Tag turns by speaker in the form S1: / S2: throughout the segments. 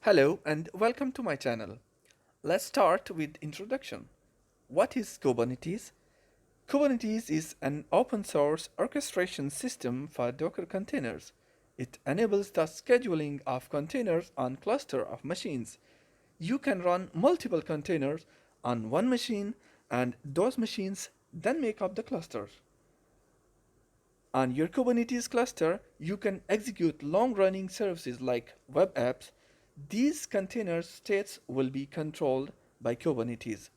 S1: Hello and welcome to my channel. Let's start with introduction. What is Kubernetes? Kubernetes is an open source orchestration system for Docker containers. It enables the scheduling of containers on cluster of machines. You can run multiple containers on one machine and those machines then make up the cluster. On your Kubernetes cluster, you can execute long-running services like web apps. These container states will be controlled by Kubernetes.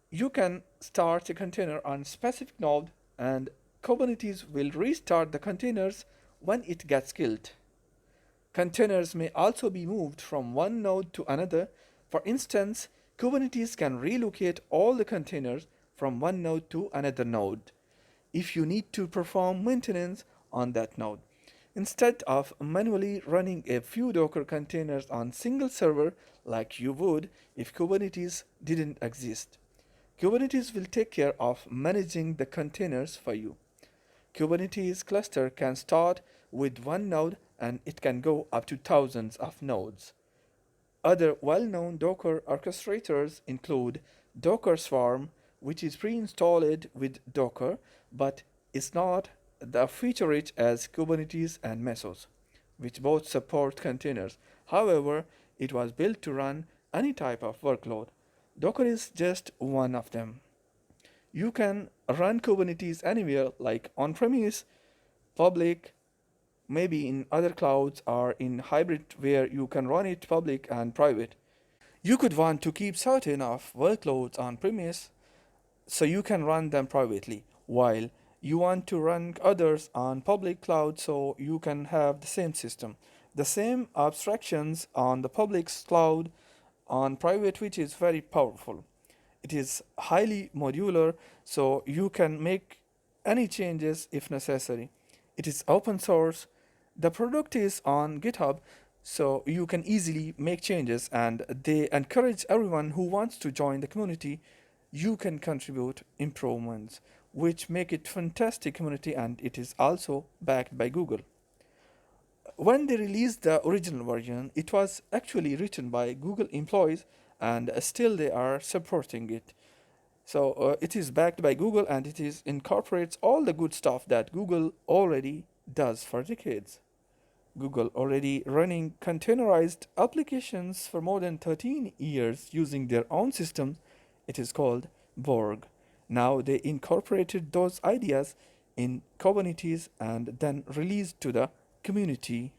S1: You can start a container on specific node and Kubernetes will restart the containers when it gets killed. Containers may also be moved from one node to another. For instance, Kubernetes can relocate all the containers from one node to another node if you need to perform maintenance on that node. Instead of manually running a few Docker containers on single server like you would if Kubernetes didn't exist. Kubernetes will take care of managing the containers for you. Kubernetes cluster can start with one node and it can go up to thousands of nodes. Other well-known Docker orchestrators include Docker Swarm, which is pre-installed with Docker, but is not the feature-rich as Kubernetes and Mesos, which both support containers. However, it was built to run any type of workload. Docker is just one of them. You can run Kubernetes anywhere, like on-premise, public, maybe in other clouds or in hybrid where you can run it public and private. You could want to keep certain of workloads on premise so you can run them privately, while you want to run others on public cloud so you can have the same system. The same abstractions on the public cloud on private, which is very powerful. It is highly modular so you can make any changes if necessary. It is open source. The product is on GitHub so you can easily make changes and they encourage everyone who wants to join the community. You can contribute improvements which make it fantastic community, and it is also backed by Google. When they released the original version, it was actually written by Google employees and still they are supporting it. So it is backed by Google and it is incorporates all the good stuff that Google already does for decades. Google already running containerized applications for more than 13 years using their own systems. It is called Borg. Now they incorporated those ideas in Kubernetes and then released to the community